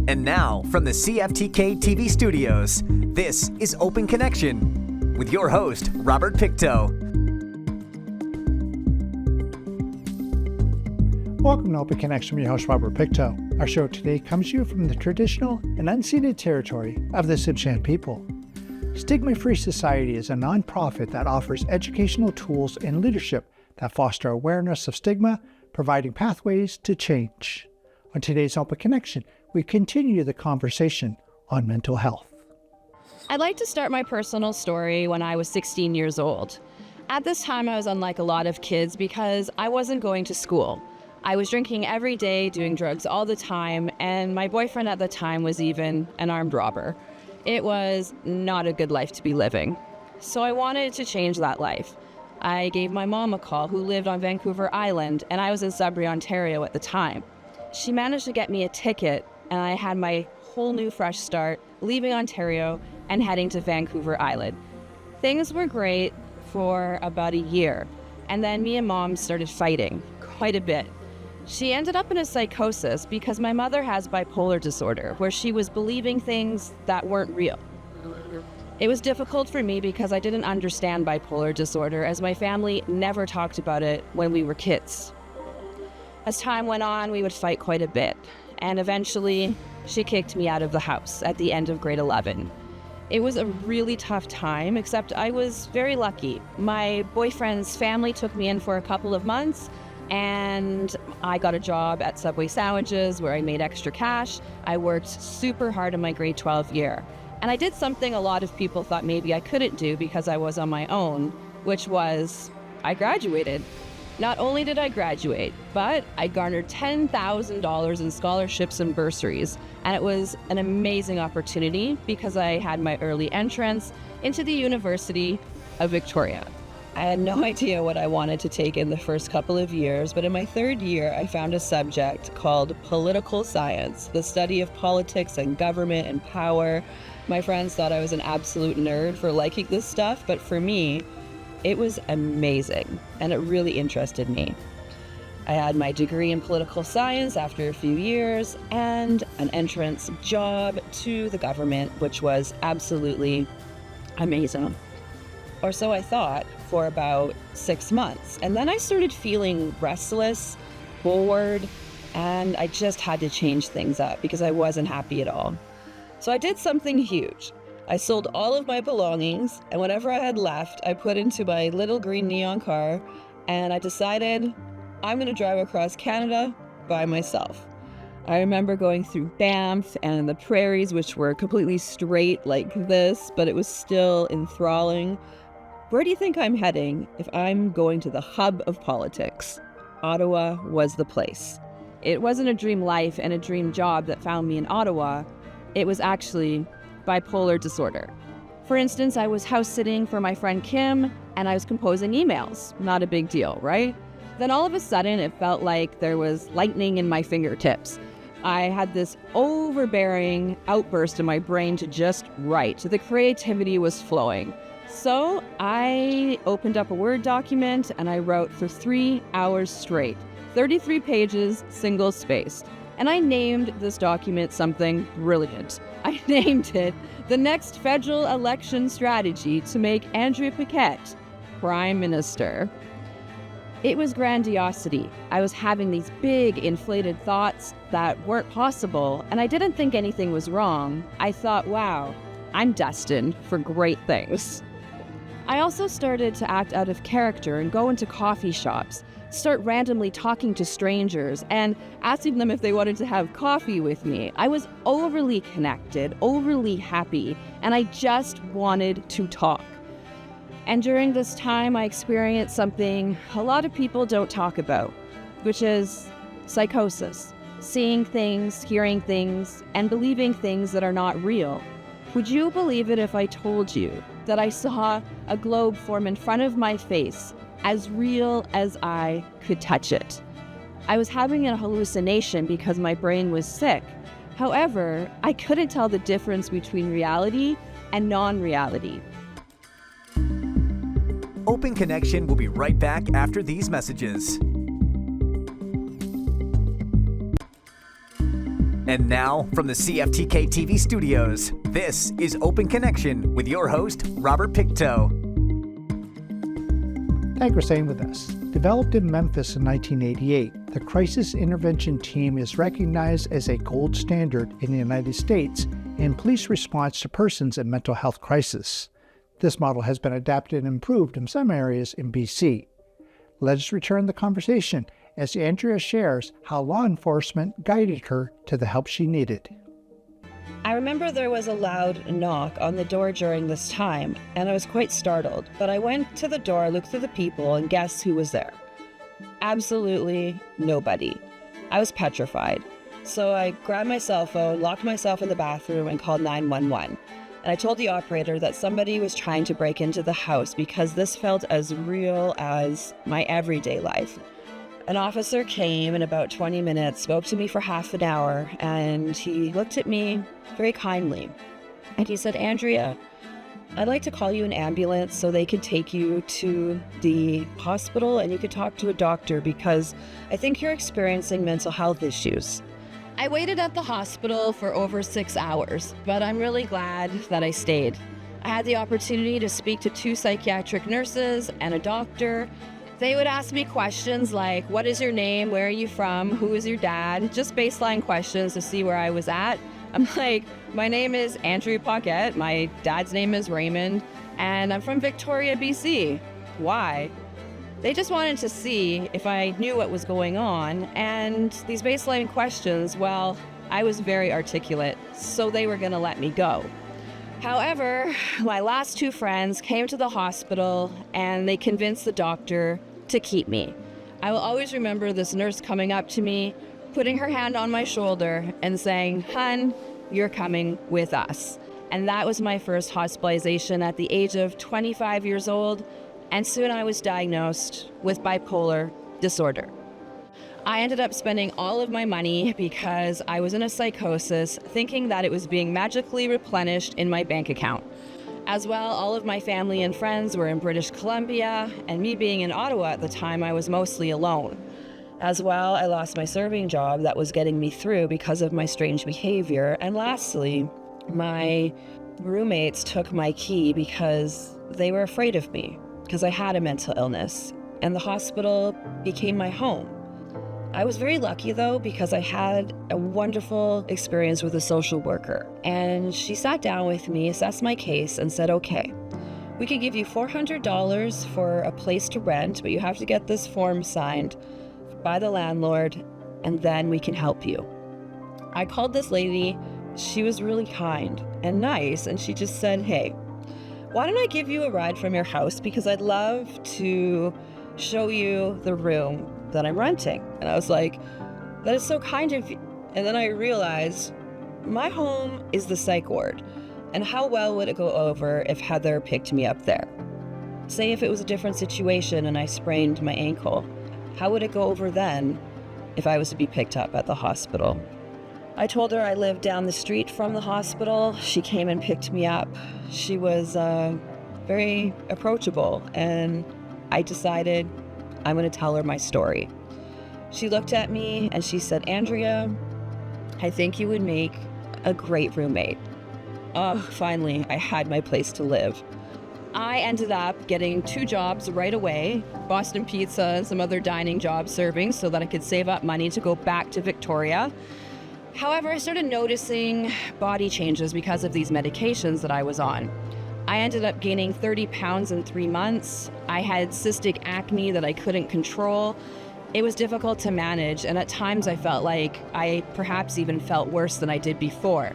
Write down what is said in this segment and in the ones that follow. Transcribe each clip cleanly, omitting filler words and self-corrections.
And now, from the CFTK-TV studios, this is Open Connection with your host, Robert Pictou. Welcome to Open Connection with your host, Robert Pictou. Our show today comes to you from the traditional and unceded territory of the Tsimshian people. Stigma Free Society is a nonprofit that offers educational tools and leadership that foster awareness of stigma, providing pathways to change. On today's Open Connection, we continue the conversation on mental health. I'd like to start my personal story when I was 16 years old. At this time, I was unlike a lot of kids because I wasn't going to school. I was drinking every day, doing drugs all the time, and my boyfriend at the time was even an armed robber. It was not a good life to be living. So I wanted to change that life. I gave my mom a call, who lived on Vancouver Island, and I was in Sudbury, Ontario at the time. She managed to get me a ticket, and I had my whole new fresh start, leaving Ontario and heading to Vancouver Island. Things were great for about a year, and then me and Mom started fighting quite a bit. She ended up in a psychosis because my mother has bipolar disorder, where she was believing things that weren't real. It was difficult for me because I didn't understand bipolar disorder, as my family never talked about it when we were kids. As time went on, we would fight quite a bit, and eventually she kicked me out of the house at the end of grade 11. It was a really tough time, except I was very lucky. My boyfriend's family took me in for a couple of months, and I got a job at Subway Sandwiches where I made extra cash. I worked super hard in my grade 12 year. And I did something a lot of people thought maybe I couldn't do because I was on my own, which was I graduated. Not only did I graduate, but I garnered $10,000 in scholarships and bursaries. And it was an amazing opportunity because I had my early entrance into the University of Victoria. I had no idea what I wanted to take in the first couple of years, but in my third year, I found a subject called political science, the study of politics and government and power. My friends thought I was an absolute nerd for liking this stuff, but for me, it was amazing, and it really interested me. I had my degree in political science after a few years, and an entrance job to the government, which was absolutely amazing. Or so I thought, for about 6 months. And then I started feeling restless, bored, and I just had to change things up because I wasn't happy at all. So I did something huge. I sold all of my belongings, and whatever I had left, I put into my little green neon car, and I decided I'm going to drive across Canada by myself. I remember going through Banff and the prairies, which were completely straight like this, but it was still enthralling. Where do you think I'm heading if I'm going to the hub of politics? Ottawa was the place. It wasn't a dream life and a dream job that found me in Ottawa. It was actually bipolar disorder. For instance, I was house sitting for my friend Kim, and I was composing emails. Not a big deal, right? Then all of a sudden, it felt like there was lightning in my fingertips. I had this overbearing outburst in my brain to just write. The creativity was flowing. So I opened up a Word document and I wrote for 3 hours straight, 33 pages, single-spaced. And I named this document something brilliant. I named it The Next Federal Election Strategy to Make Andrea Paquette Prime Minister. It was grandiosity. I was having these big, inflated thoughts that weren't possible, and I didn't think anything was wrong. I thought, wow, I'm destined for great things. I also started to act out of character and go into coffee shops, start randomly talking to strangers and asking them if they wanted to have coffee with me. I was overly connected, overly happy, and I just wanted to talk. And during this time, I experienced something a lot of people don't talk about, which is psychosis, seeing things, hearing things, and believing things that are not real. Would you believe it if I told you that I saw a globe form in front of my face, as real as I could touch it? I was having a hallucination because my brain was sick. However, I couldn't tell the difference between reality and non-reality. Open Connection will be right back after these messages. And now, from the CFTK-TV studios, this is Open Connection with your host, Robert Pictou. Thank you for staying with us. Developed in Memphis in 1988, the Crisis Intervention Team is recognized as a gold standard in the United States in police response to persons in mental health crisis. This model has been adapted and improved in some areas in BC. Let us return the conversation as Andrea shares how law enforcement guided her to the help she needed. I remember there was a loud knock on the door during this time, and I was quite startled. But I went to the door, looked through the people, and guess who was there? Absolutely nobody. I was petrified. So I grabbed my cell phone, locked myself in the bathroom, and called 911. And I told the operator that somebody was trying to break into the house because this felt as real as my everyday life. An officer came in about 20 minutes, spoke to me for half an hour, and he looked at me very kindly. And he said, "Andrea, I'd like to call you an ambulance so they could take you to the hospital and you could talk to a doctor because I think you're experiencing mental health issues." I waited at the hospital for over 6 hours, but I'm really glad that I stayed. I had the opportunity to speak to 2 psychiatric nurses and a doctor. They would ask me questions like, what is your name? Where are you from? Who is your dad? Just baseline questions to see where I was at. I'm like, my name is Andrea Paquette. My dad's name is Raymond, and I'm from Victoria, BC. Why? They just wanted to see if I knew what was going on. And these baseline questions, well, I was very articulate, so they were going to let me go. However, my last 2 friends came to the hospital and they convinced the doctor to keep me. I will always remember this nurse coming up to me, putting her hand on my shoulder and saying, "Hun, you're coming with us." And that was my first hospitalization at the age of 25 years old, and soon I was diagnosed with bipolar disorder. I ended up spending all of my money because I was in a psychosis, thinking that it was being magically replenished in my bank account. As well, all of my family and friends were in British Columbia, and me being in Ottawa at the time, I was mostly alone. As well, I lost my serving job that was getting me through because of my strange behavior. And lastly, my roommates took my key because they were afraid of me, because I had a mental illness, and the hospital became my home. I was very lucky though, because I had a wonderful experience with a social worker, and she sat down with me, assessed my case, and said, "Okay, we could give you $400 for a place to rent, but you have to get this form signed by the landlord, and then we can help you." I called this lady. She was really kind and nice, and she just said, "Hey, why don't I give you a ride from your house because I'd love to show you the room that I'm renting." And I was like, "That is so kind of you." And then I realized my home is the psych ward, and how well would it go over if Heather picked me up there? Say if it was a different situation and I sprained my ankle, how would it go over then if I was to be picked up at the hospital? I told her I lived down the street from the hospital. She came and picked me up. She was very approachable, and I decided I'm going to tell her my story. She looked at me and she said, "Andrea, I think you would make a great roommate." Oh, finally, I had my place to live. I ended up getting 2 jobs right away, Boston Pizza and some other dining jobs serving, so that I could save up money to go back to Victoria. However, I started noticing body changes because of these medications that I was on. I ended up gaining 30 pounds in 3 months. I had cystic acne that I couldn't control. It was difficult to manage, and at times I felt like I perhaps even felt worse than I did before.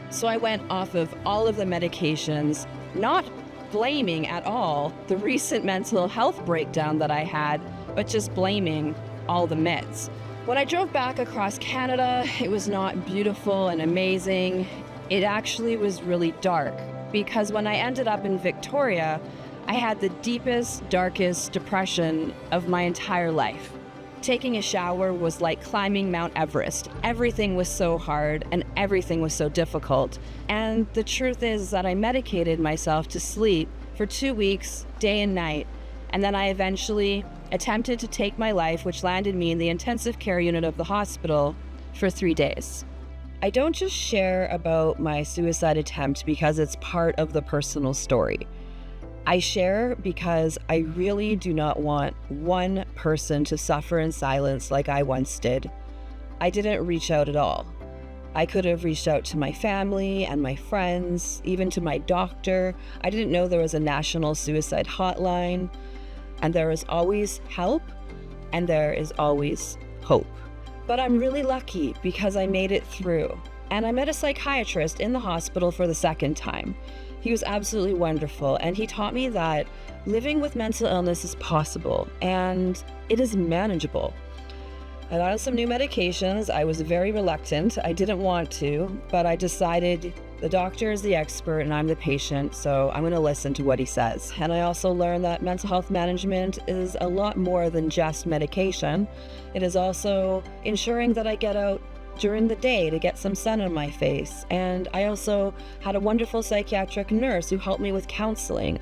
So I went off of all of the medications, not blaming at all the recent mental health breakdown that I had, but just blaming all the meds. When I drove back across Canada, it was not beautiful and amazing. It actually was really dark, because when I ended up in Victoria, I had the deepest, darkest depression of my entire life. Taking a shower was like climbing Mount Everest. Everything was so hard and everything was so difficult. And the truth is that I medicated myself to sleep for 2 weeks, day and night. And then I eventually attempted to take my life, which landed me in the intensive care unit of the hospital for 3 days. I don't just share about my suicide attempt because it's part of the personal story. I share because I really do not want one person to suffer in silence like I once did. I didn't reach out at all. I could have reached out to my family and my friends, even to my doctor. I didn't know there was a national suicide hotline, and there is always help, and there is always hope. But I'm really lucky because I made it through, and I met a psychiatrist in the hospital for the second time. He was absolutely wonderful, and he taught me that living with mental illness is possible, and it is manageable. I got on some new medications. I was very reluctant. I didn't want to, but I decided the doctor is the expert and I'm the patient, so I'm going to listen to what he says. And I also learned that mental health management is a lot more than just medication. It is also ensuring that I get out during the day to get some sun on my face. And I also had a wonderful psychiatric nurse who helped me with counseling.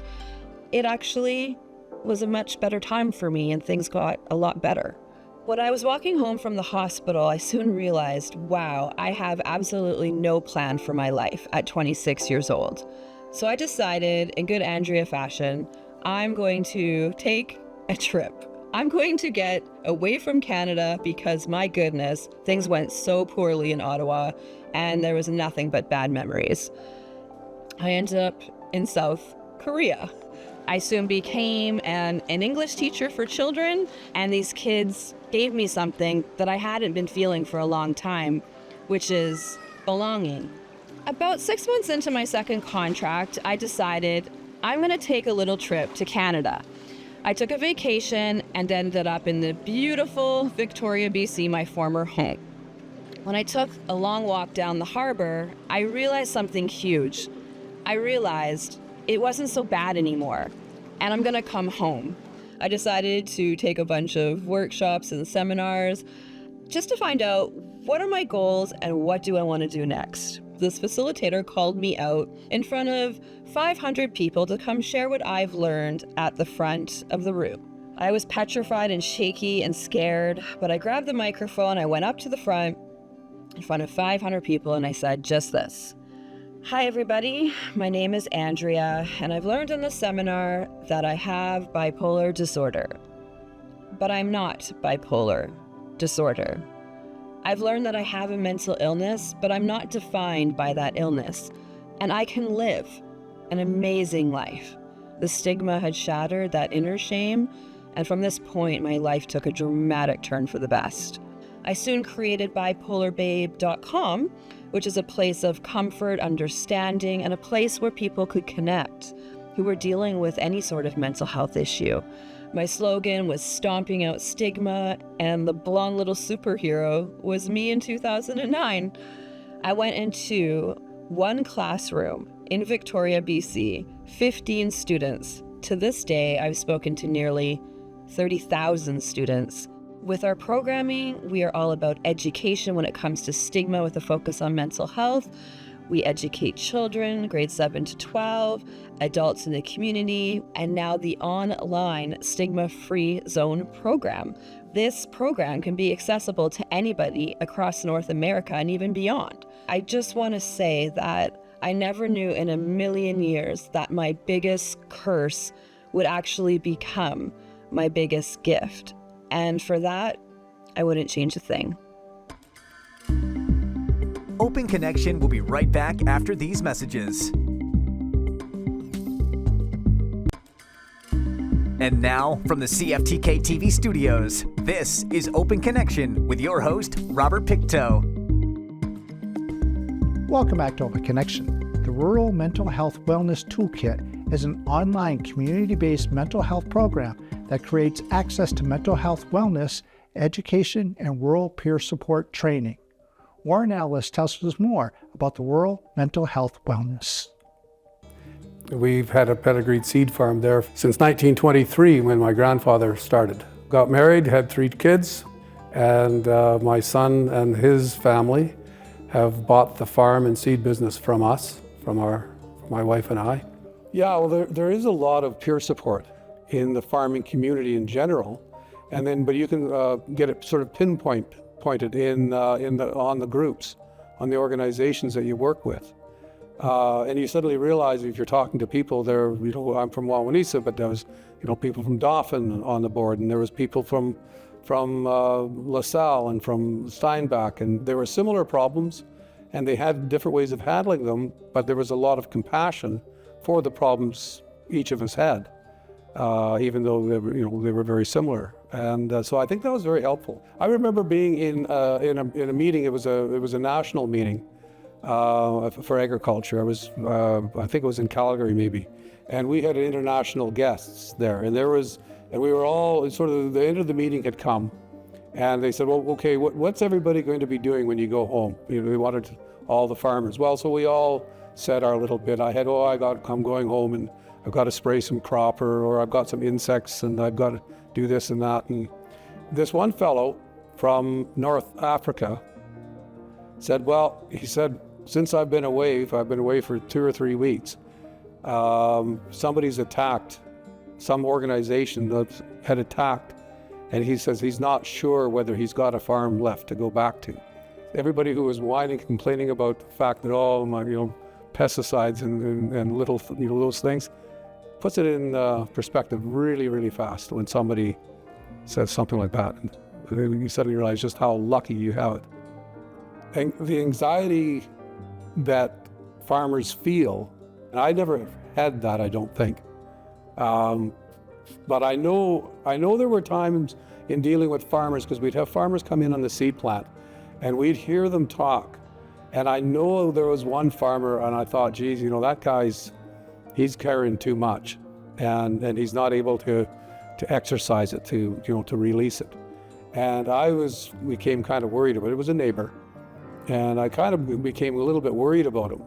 It actually was a much better time for me and things got a lot better. When I was walking home from the hospital, I soon realized, wow, I have absolutely no plan for my life at 26 years old. So I decided, in good Andrea fashion, I'm going to take a trip. I'm going to get away from Canada because, my goodness, things went so poorly in Ottawa and there was nothing but bad memories. I ended up in South Korea. I soon became an English teacher for children, and these kids gave me something that I hadn't been feeling for a long time, which is belonging. About 6 months into my second contract, I decided I'm going to take a little trip to Canada. I took a vacation and ended up in the beautiful Victoria, BC, my former home. When I took a long walk down the harbor, I realized something huge. I realized it wasn't so bad anymore, and I'm gonna come home. I decided to take a bunch of workshops and seminars just to find out what are my goals and what do I want to do next. This facilitator called me out in front of 500 people to come share what I've learned at the front of the room. I was petrified and shaky and scared, but I grabbed the microphone, I went up to the front in front of 500 people, and I said just this. Hi everybody, my name is Andrea, and I've learned in this seminar that I have bipolar disorder. But I'm not bipolar disorder. I've learned that I have a mental illness, but I'm not defined by that illness, and I can live an amazing life. The stigma had shattered that inner shame, and from this point, my life took a dramatic turn for the best. I soon created bipolarbabe.com, which is a place of comfort, understanding, and a place where people could connect who were dealing with any sort of mental health issue. My slogan was stomping out stigma, and the blonde little superhero was me in 2009. I went into one classroom in Victoria, BC, 15 students. To this day, I've spoken to nearly 30,000 students. With our programming, we are all about education when it comes to stigma with a focus on mental health. We educate children, grades 7 to 12, adults in the community, and now the online stigma-free zone program. This program can be accessible to anybody across North America and even beyond. I just want to say that I never knew in a million years that my biggest curse would actually become my biggest gift. And for that, I wouldn't change a thing. Open Connection will be right back after these messages. And now, from the CFTK-TV studios, this is Open Connection with your host, Robert Pictou. Welcome back to Open Connection. The Rural Mental Health Wellness Toolkit is an online community-based mental health program that creates access to mental health wellness, education, and rural peer support training. Warren Ellis tells us more about the Rural Mental Health Wellness. We've had a pedigreed seed farm there since 1923 when my grandfather started. Got married, had 3 kids, and my son and his family have bought the farm and seed business from us, from my wife and I. Yeah, well, there is a lot of peer support in the farming community in general, but you can get it sort of pinpointed on the groups. on the organizations that you work with. And you suddenly realize if you're talking to people there, I'm from Wawanesa, but there was, people from Dauphin on the board, and there was people from LaSalle and from Steinbach, and there were similar problems, and they had different ways of handling them, but there was a lot of compassion for the problems each of us had, even though they were very similar. And so I think that was very helpful. I remember being in a meeting. It was a national meeting for agriculture. I think it was in Calgary maybe, and we had international guests there, and we were all sort of, the end of the meeting had come, and they said, well, okay, what's everybody going to be doing when you go home? They wanted all the farmers. Well, so we all said our little bit. I'm going home and I've got to spray some cropper, or I've got some insects and I've got to do this and that. And this one fellow from North Africa said, he said, since I've been away for 2 or 3 weeks, somebody's attacked, some organization that had attacked, and he says he's not sure whether he's got a farm left to go back to. Everybody who was whining, complaining about the fact that pesticides and little those things, puts it in perspective really, really fast when somebody says something like that. And you suddenly realize just how lucky you have it. And the anxiety that farmers feel, and I never had that, I don't think. But I know there were times in dealing with farmers, because we'd have farmers come in on the seed plant and we'd hear them talk. And I know there was one farmer, and I thought, geez, that guy's, he's carrying too much, and he's not able to exercise it, to release it. And became kind of worried about it. It was a neighbor, and I kind of became a little bit worried about him.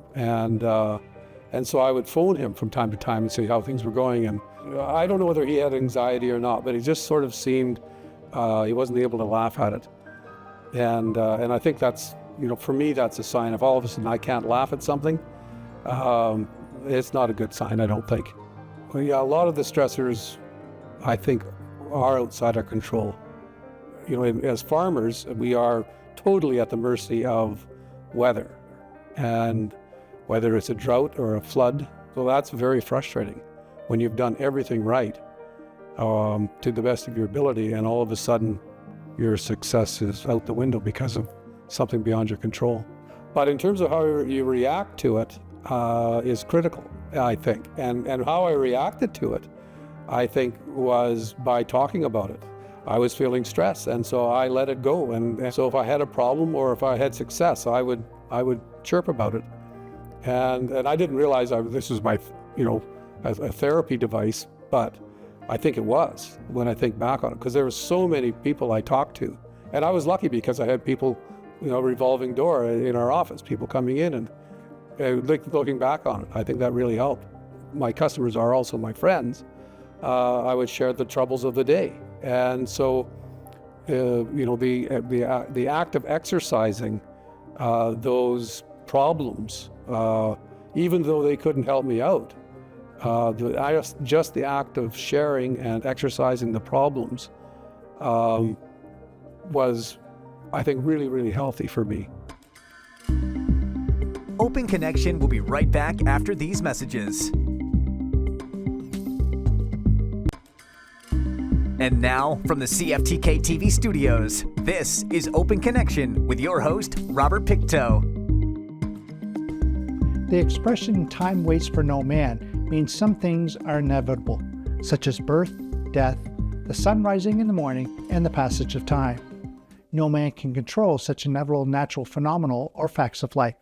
And so I would phone him from time to time and say how things were going. And I don't know whether he had anxiety or not, but he just sort of seemed, he wasn't able to laugh at it. And I think that's, for me, that's a sign of all of a sudden I can't laugh at something. It's not a good sign, I don't think. Well, yeah, a lot of the stressors, I think, are outside our control. As farmers, we are totally at the mercy of weather, and whether it's a drought or a flood. So that's very frustrating when you've done everything right to the best of your ability, and all of a sudden your success is out the window because of something beyond your control. But in terms of how you react to it is critical, I think. And how I reacted to it, I think, was by talking about it. I was feeling stress, and so I let it go. And so if I had a problem or if I had success, I would chirp about it. And I didn't realize this was my, a therapy device, but I think it was when I think back on it, because there were so many people I talked to. And I was lucky because I had people, revolving door in our office, people coming in, and looking back on it, I think that really helped. My customers are also my friends. I would share the troubles of the day. And so, the act of exercising those problems, even though they couldn't help me out, just the act of sharing and exercising the problems was, I think, really, really healthy for me. Open Connection will be right back after these messages. And now, from the CFTK-TV studios, this is Open Connection with your host, Robert Pictou. The expression "time waits for no man" means some things are inevitable, such as birth, death, the sun rising in the morning, and the passage of time. No man can control such inevitable natural phenomenon or facts of life.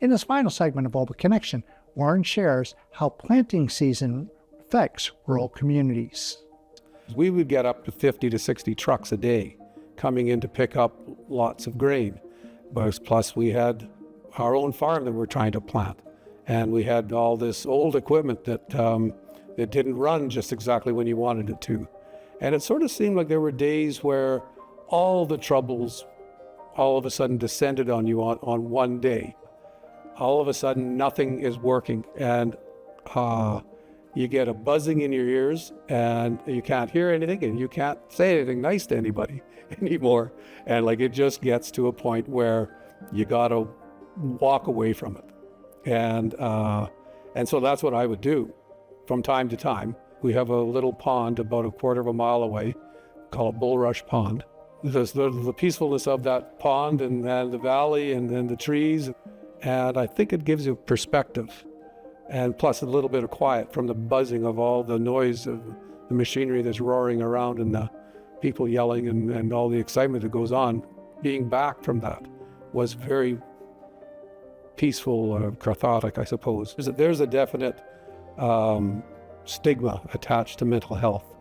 In this final segment of Open Connection, Warren shares how planting season affects rural communities. We would get up to 50 to 60 trucks a day coming in to pick up lots of grain. Plus we had our own farm that we're trying to plant. And we had all this old equipment that didn't run just exactly when you wanted it to. And it sort of seemed like there were days where all the troubles all of a sudden descended on you on one day. All of a sudden nothing is working, and you get a buzzing in your ears, and you can't hear anything, and you can't say anything nice to anybody anymore. And it just gets to a point where you gotta walk away from it. And so that's what I would do from time to time. We have a little pond about a quarter of a mile away, called Bulrush Pond. There's the peacefulness of that pond and the valley and then the trees. And I think it gives you perspective. And plus a little bit of quiet from the buzzing of all the noise of the machinery that's roaring around and the people yelling and all the excitement that goes on. Being back from that was very peaceful, cathartic, I suppose. There's a definite stigma attached to mental health,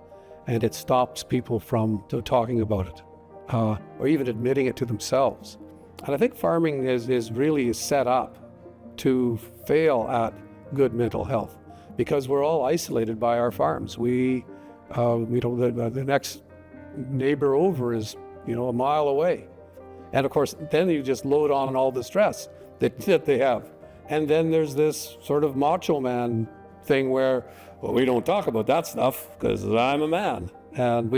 and it stops people from talking about it or even admitting it to themselves. And I think farming is really set up to fail at good mental health because we're all isolated by our farms. The next neighbor over is, a mile away. And of course, then you just load on all the stress that they have. And then there's this sort of macho man thing where, well, we don't talk about that stuff because I'm a man. And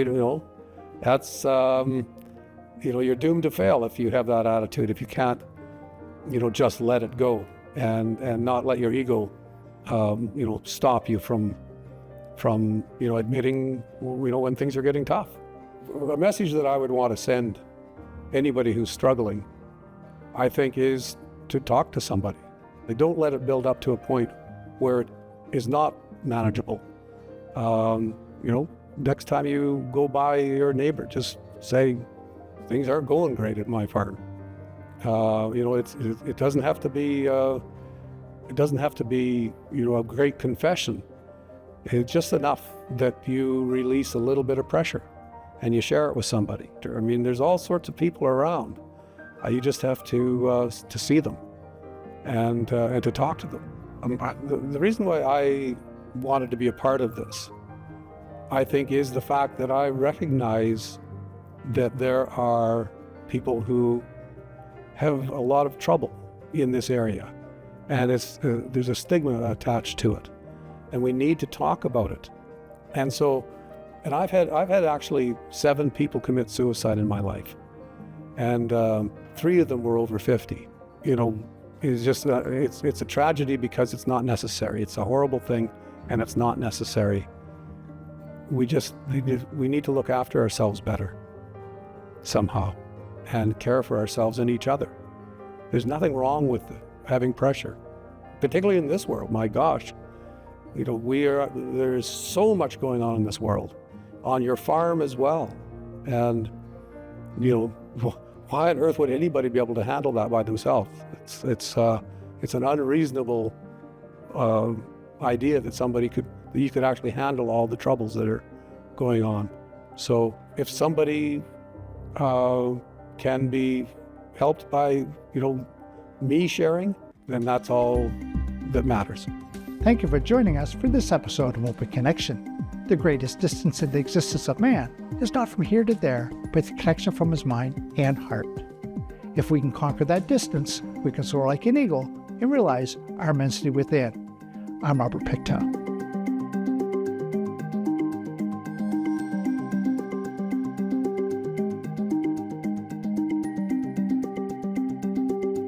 that's, you're doomed to fail if you have that attitude, if you can't, just let it go and not let your ego, stop you from admitting, when things are getting tough. A message that I would want to send anybody who's struggling, I think, is to talk to somebody. Don't let it build up to a point where it is not manageable. Next time you go by your neighbor, just say, things aren't going great at my farm. It doesn't have to be a great confession. It's just enough that you release a little bit of pressure and you share it with somebody. I mean, there's all sorts of people around. You just have to see them and to talk to them. The reason why I wanted to be a part of this, I think, is the fact that I recognize that there are people who have a lot of trouble in this area, and there's a stigma attached to it, and we need to talk about it. And I've had actually 7 people commit suicide in my life, and 3 of them were over 50. It's just it's a tragedy because it's not necessary. It's a horrible thing, and it's not necessary. We need to look after ourselves better somehow and care for ourselves and each other. There's nothing wrong with having pressure, particularly in this world. My gosh, there's so much going on in this world, on your farm as well. And, why on earth would anybody be able to handle that by themselves? It's an unreasonable idea that you could actually handle all the troubles that are going on. So if somebody can be helped by, me sharing, then that's all that matters. Thank you for joining us for this episode of Open Connection. The greatest distance in the existence of man is not from here to there, but the connection from his mind and heart. If we can conquer that distance, we can soar like an eagle and realize our immensity within. I'm Robert Pictou.